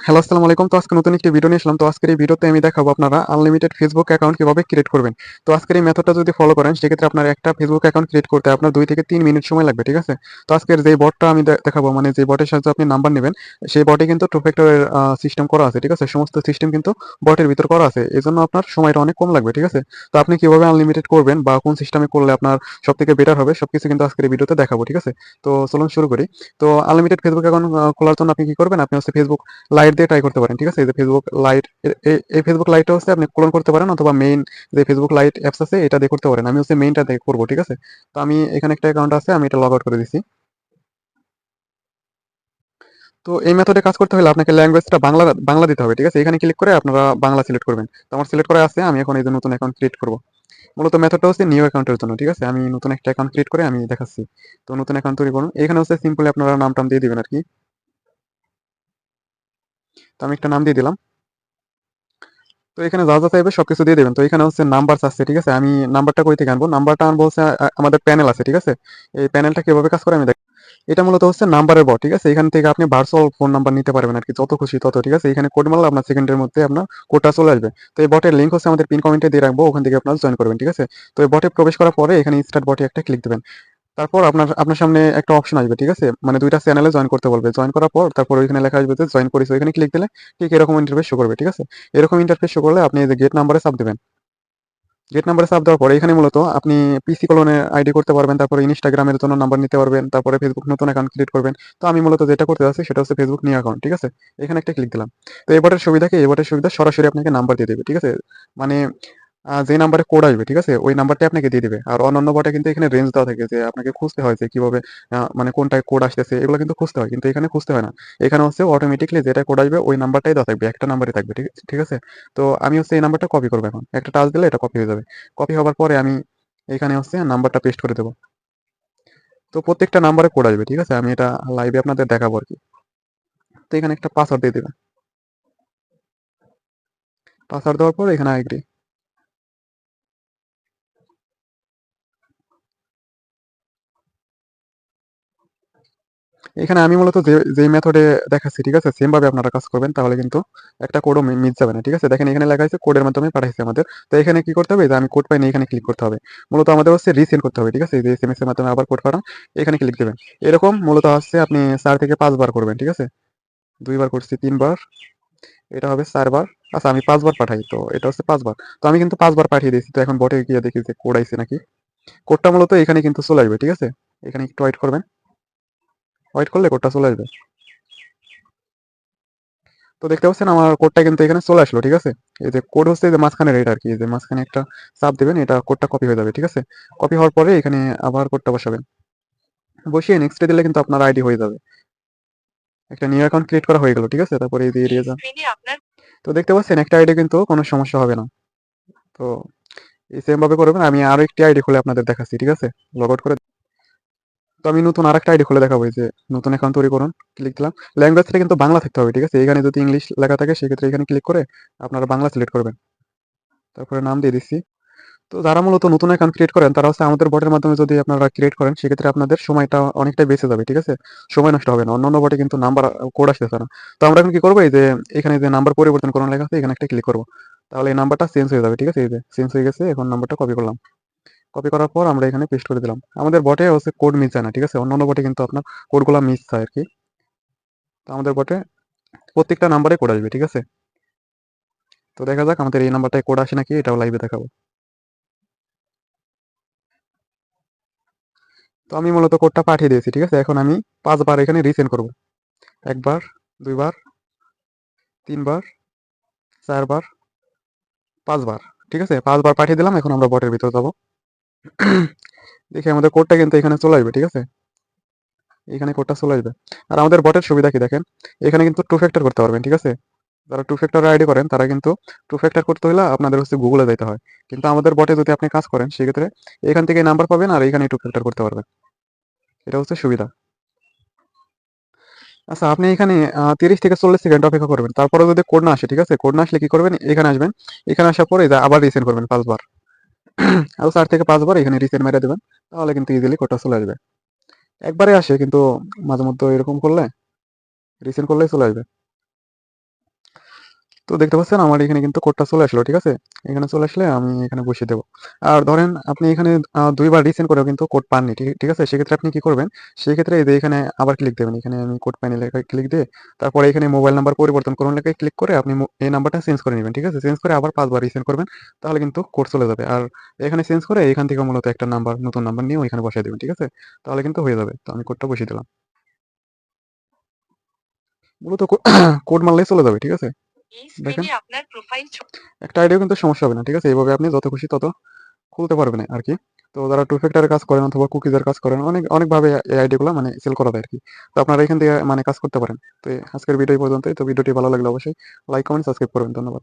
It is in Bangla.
হ্যালো, আসসালামু আলাইকুম। তো আজকে নতুন একটি ভিডিও নিয়ে আসলাম। তো আজকের এই ভিডিওতে আমি দেখাবো আপনারা আনলিমিটেড ফেসবুক অ্যাকাউন্ট কিভাবে ক্রিয়েট করবেন। তো আজকের এই মেথডটা যদি ফলো করেন সেক্ষেত্রে আপনার একটা ফেসবুক অ্যাকাউন্ট ক্রিয়েট করতে আপনার 2 থেকে 3 মিনিট সময় লাগবে, ঠিক আছে? তো আজকের যেই বটটা আমি দেখাবো মানে যে বটের সাহায্যে আপনি নাম্বার নিবেন, সেই বটে কিন্তু টু ফ্যাক্টরের সিস্টেম করা আছে, ঠিক আছে? সমস্ত সিস্টেম কিন্তু বটের ভিতর করা আছে। এজন্য আপনার সময়টা অনেক কম লাগবে, ঠিক আছে? তো আপনি কিভাবে আনলিমিটেড করবেন বা কোন সিস্টেমে করলে আপনার সবথেকে বেটার হবে সবকিছু কিন্তু আজকের এই ভিডিওতে দেখাবো, ঠিক আছে? তো চলুন শুরু করি। তো আনলিমিটেড ফেসবুক অ্যাকাউন্ট খোলার জন্য আপনি কি করবেন? আপনি হচ্ছে ফেসবুক লাইট দিয়ে ট্রাই করতে পারেন, ঠিক আছে? এই যে ফেসবুক লাইট, এই ফেসবুক লাইটটা হচ্ছে আপনি ক্লোন করতে পারেন অথবা মেইন যে ফেসবুক লাইট অ্যাপস আছে এটা দিয়ে করতে পারেন। আমি হচ্ছে মেইনটা দিয়ে করবো, ঠিক আছে? তো আমি এখানে একটা অ্যাকাউন্ট আছে, আমি এটা লগ আউট করে দিছি। তো এই মেথডে কাজ করতে হলে আপনাকে ল্যাঙ্গুয়েজটা বাংলা বাংলা দিতে হবে, ঠিক আছে? এখানে ক্লিক করে আপনারা বাংলা সিলেক্ট করবেন। তো আমার সিলেক্ট করা আছে, আমি এখন এই যে নতুন অ্যাকাউন্ট ক্রিয়েট করবো। মূলত মেথডটা হচ্ছে নিউ অ্যাকাউন্টের জন্য, ঠিক আছে? আমি নতুন একটা অ্যাকাউন্ট ক্রিয়েট করে আমি দেখাচ্ছি। তো নতুন অ্যাকাউন্ট তৈরি করুন। এখানে হচ্ছে সিম্পলি আপনারা নাম টাম দিয়ে দিবেন আর কি। তো আমি একটা নাম দিয়ে দিলাম। তো এখানে যা যা চাইবে সবকিছু দিয়ে দিবেন। তো এখানে হচ্ছে নাম্বার চাচ্ছে, ঠিক আছে? আমি নাম্বারটা কই থেকে আনবো? নাম্বারটা আনবো হচ্ছে আমাদের প্যানেল আছে, ঠিক আছে? এই প্যানেলটা কিভাবে কাজ করে আমি দেখ। এটা মূলত হচ্ছে নাম্বারের বট, ঠিক আছে? এখান থেকে আপনি ভার্চুয়াল ফোন নাম্বার নিতে পারবেন আর কি, যত খুশি তত, ঠিক আছে? এখানে কোড মারলে আপনার সেকেন্ডের মধ্যে আপনার কোডটা চলে আসবে। তো এই বটের লিঙ্ক হচ্ছে আমাদের পিন কমেন্টে দিয়ে রাখবো, ওখান থেকে আপনারা জয়েন করবেন, ঠিক আছে? তো এই বটে প্রবেশ করার পরে এখানে স্টার্ট বটে একটা ক্লিক দিবেন। তারপর আপনার আপনার সামনে একটা অপশন আসবে, ঠিক আছে? মানে ২ টা চ্যানেলে জয়েন করতে বলবে। জয়েন করার পর তারপর ওইখানে লেখা আসবে যে জয়েন করিস। ওইখানে ক্লিক দিলে ঠিক এরকম ইন্টারফেস শো করবে, ঠিক আছে? এরকম ইন্টারফেস শো করলে আপনি এই যে গেট নাম্বারে চাপ দিবেন। গেট নাম্বারে চাপ দেওয়ার পরে এখানে মূলত আপনি পিসি কলনের আইডি করতে পারবেন, তারপরে ইনস্টাগ্রামের জন্য নাম্বার নিতে পারবেন, তারপরে ফেসবুক নতুন অ্যাকাউন্ট ক্রিয়েট করবেন। তো আমি মূলত যেটা করতে যাচ্ছি সেটা হচ্ছে ফেসবুক নিউ অ্যাকাউন্ট, ঠিক আছে? এখানে একটা ক্লিক দিলাম। তো এবারের সুবিধা কি? এবারের সুবিধা সরাসরি আপনাকে নাম্বার দিয়ে দিবে, ঠিক আছে? মানে যে নাম্বারে কোড আসবে, ঠিক আছে? ওই নাম্বারটাই আপনাকে দিয়ে দিবে। আর অন্যান্য বটে কিন্তু এখানে রেঞ্জ দেওয়া থাকে যে আপনাকে খুঁজতে হয় যে কিভাবে মানে কোনটায় কোড আসতেছে এগুলো কিন্তু খুঁজতে হয়। কিন্তু এখানে খুঁজতে হয় না। এখানে হচ্ছে অটোমেটিক্যালি যেটা কোড আসবে ওই নাম্বারটাই দেওয়া থাকবে। একটা নাম্বারই থাকবে, ঠিক ঠিক আছে? তো আমি হচ্ছে এই নাম্বারটা কপি করব এখন। একটা টাচ দিলে এটা কপি হয়ে যাবে। কপি হবার পরে আমি এখানে হচ্ছে নাম্বারটা পেস্ট করে দেব। তো প্রত্যেকটা নাম্বারে কোড আসবে, ঠিক আছে? আমি এটা লাইভে আপনাদের দেখাবো আরকি। তো এখানে একটা পাসওয়ার্ড দিয়ে দিবেন। পাসওয়ার্ড দেওয়ার পর এখানে এগ্রি। এখানে আমি মূলত যেই মেথডে দেখাচ্ছি, ঠিক আছে? সেম ভাবে আপনারা কাজ করবেন তাহলে কিন্তু একটা কোডও মিস যাবে না, ঠিক আছে? দেখেন এখানে লেখা আছে কোডের মাধ্যমে পাঠাইছে আমাদের। তো এখানে কি করতে হবে? যে আমি কোড পাইনি এখানে ক্লিক করতে হবে। মূলত আমাদের হচ্ছে রিসেন্ড করতে হবে, ঠিক আছে? এই যে এসএমএস এর মাধ্যমে আবার কোড পাঠান, এখানে ক্লিক দিবেন। এরকম মূলত হচ্ছে আপনি ৪ থেকে ৫ বার করবেন, ঠিক আছে? ২ বার করছি, ৩ বার, এটা হবে ৪ বার। আচ্ছা আমি ৫ বার পাঠাই। তো এটা হচ্ছে ৫ বার। তো আমি কিন্তু ৫ বার পাঠিয়ে দিয়েছি। তো এখন বটে গিয়ে দেখি যে কোড আইছে নাকি। কোডটা মূলত এখানে কিন্তু চলে আসবে, ঠিক আছে? এখানে একটু ওয়েট করবেন। ওয়েট করলে কোডটা চলে আসবে। তো দেখতে পাচ্ছেন আমার কোডটা কিন্তু এখানে চলে আসলো, ঠিক আছে? এই যে কোড হচ্ছে এই যে মাঝখানের এটা আরকি, এই যে মাঝখানে একটা চাপ দিবেন, এটা কোডটা কপি হয়ে যাবে, ঠিক আছে? কপি হওয়ার পরে এখানে আবার কোডটা বসাবেন। বসিয়ে নেক্সট এ দিলে কিন্তু আপনার আইডি হয়ে যাবে। একটা নিউ অ্যাকাউন্ট ক্রিয়েট করা হয়ে গেল, ঠিক আছে? তারপরে এই যে এড়িয়ে যান। তো দেখতে পাচ্ছেন একটা আইডি কিন্তু কোনো সমস্যা হবে না। তো এই সেম ভাবে করবেন। আমি আরো একটি আইডি খুলে আপনাদের দেখাচ্ছি, ঠিক আছে? লগ আউট করে। তো আমি নতুন আরেকটা আইডি খুলে দেখাবো। এই যে নতুন অ্যাকাউন্ট তৈরি করুন। ক্লিক দিলাম। ল্যাঙ্গুয়েজটা কিন্তু বাংলা থাকতে হবে, ঠিক আছে? এখানে যদি ইংলিশ লেখা থাকে সেক্ষেত্রে এখানে ক্লিক করে আপনারা বাংলা সিলেক্ট করবেন। তারপরে নাম দিয়ে দিচ্ছি। তো যারা মূলত নতুন অ্যাকাউন্ট ক্রিয়েট করেন তারা হচ্ছে আমাদের বটের মাধ্যমে যদি আপনারা ক্রিয়েট করেন সেক্ষেত্রে আপনাদের সময়টা অনেকটাই বেঁচে যাবে, ঠিক আছে? সময় নষ্ট হবে না। অন্যান্য বটে কিন্তু নাম্বার কোড আসতেছে না। তো আমরা এখন কি করবো? এই যে এখানে যে নাম্বার পরিবর্তন করানো লেখা আছে এখানে একটা ক্লিক করবো। তাহলে এই নাম্বারটা চেঞ্জ হয়ে যাবে, ঠিক আছে? এই যে চেঞ্জ হয়ে গেছে। এখন নাম্বারটা কপি করলাম। কপি করার পর আমরা এখানে পেস্ট করে দিলাম। আমাদের বটে হচ্ছে কোড মিস যায় না, ঠিক আছে? অন্যান্য বটে কিন্তু আপনার কোডগুলা মিস যায় আরকি। তো আমাদের বটে প্রত্যেকটা নাম্বারে কোড আসবে, ঠিক আছে? তো দেখা যাক আমাদের এই নাম্বারটায় কোড আসে নাকি, এটাও লাইভে দেখাবো। তো আমি মূলত কোডটা পাঠিয়ে দিয়েছি, ঠিক আছে? এখন আমি ৫ বার এখানে রিসেন্ড করব। ১ বার, ২ বার, ৩ বার, ৪ বার, ৫ বার। ঠিক আছে? ৫ বার পাঠিয়ে দিলাম। এখন আমরা বটের ভিতরে যাবো। দেখি আমাদের কোডটা কিন্তু এখানে চলে আসবে, ঠিক আছে? এখানে কোডটা চলে আসবে। আর আমাদের বটের সুবিধা কি দেখেন? এখানে কিন্তু টু ফ্যাক্টর করতে পারবেন, ঠিক আছে? যারা টু ফ্যাক্টর আইডি করেন তারা কিন্তু টু ফ্যাক্টর করতে হলে আপনাদের হচ্ছে গুগলে যাইতে হয়। কিন্তু আমাদের বটে যদি আপনি কাজ করেন সেক্ষেত্রে এখান থেকে নাম্বার পাবেন আর এখানেই টু ফ্যাক্টর করতে পারবেন। এটা হচ্ছে সুবিধা। আচ্ছা আপনি এখানে ৩০ থেকে ৪০ সেকেন্ড অপেক্ষা করবেন। তারপরেও যদি কোড না আসে, ঠিক আছে? কোড না আসলে কি করবেন? এখানে আসবেন। এখানে আসার পরে এই যে আবার রিসেন্ড করবেন ৫ বার। আরো ৪ থেকে ৫ বার এখানে রিসেন্ড মেরে দিবেন। তাহলে কিন্তু ইজিলি কোডটা চলে আসবে। একবারে আসে কিন্তু মাঝে মধ্যে এরকম করলে রিসেন্ড করলেই চলে আসবে। তো দেখতে পাচ্ছেন আমার এখানে কিন্তু কোডটা চলে আসলো, ঠিক আছে? এখানে চলে আসলে আমি এখানে বসিয়ে দেবো। আর ধরেন আপনি এখানে ২ বার রিসেন্ড করেও কিন্তু কোড পাননি। ঠিক আছে? সেক্ষেত্রে আপনি কি করবেন? সেক্ষেত্রে এই যে এখানে আবার ক্লিক দেবেন। এখানে আমি কোড পাইনি লেখায় ক্লিক দিয়ে তারপরে এখানে মোবাইল নাম্বার পরিবর্তন করুন লেখায় ক্লিক করে আপনি এই নাম্বারটা চেঞ্জ করে নিবেন। ঠিক আছে? চেঞ্জ করে আবার ৫ বার রিসেন্ড করবেন। তাহলে কিন্তু কোড চলে যাবে। আর এখানে চেঞ্জ করে এখান থেকে মূলত একটা নাম্বার, নতুন নাম্বার নিয়ে ওইখানে বসায় দিবেন। ঠিক আছে? তাহলে কিন্তু হয়ে যাবে। তো আমি কোডটা বসিয়ে দিলাম। মূলত কোড মারলেই চলে যাবে। ঠিক আছে? এই দেখেন স্ক্রিনে আপনার প্রোফাইল একটা আইডিও কিন্তু সমস্যা হবে না। ঠিক আছে? এভাবে আপনি যত খুশি তত খুলতে পারবেন আরকি। তো যারা টু ফ্যাক্টরের কাজ করেন অথবা কুকিজের কাজ করেন অনেকভাবে এই আইডি গুলা মানে সেল করা যায় আরকি। তো আপনারা এখান থেকে মানে কাজ করতে পারেন। তো আজকের ভিডিও এই পর্যন্তই। তো ভিডিওটি ভালো লাগলে অবশ্যই লাইক, কমেন্ট, সাবস্ক্রাইব করবেন। ধন্যবাদ।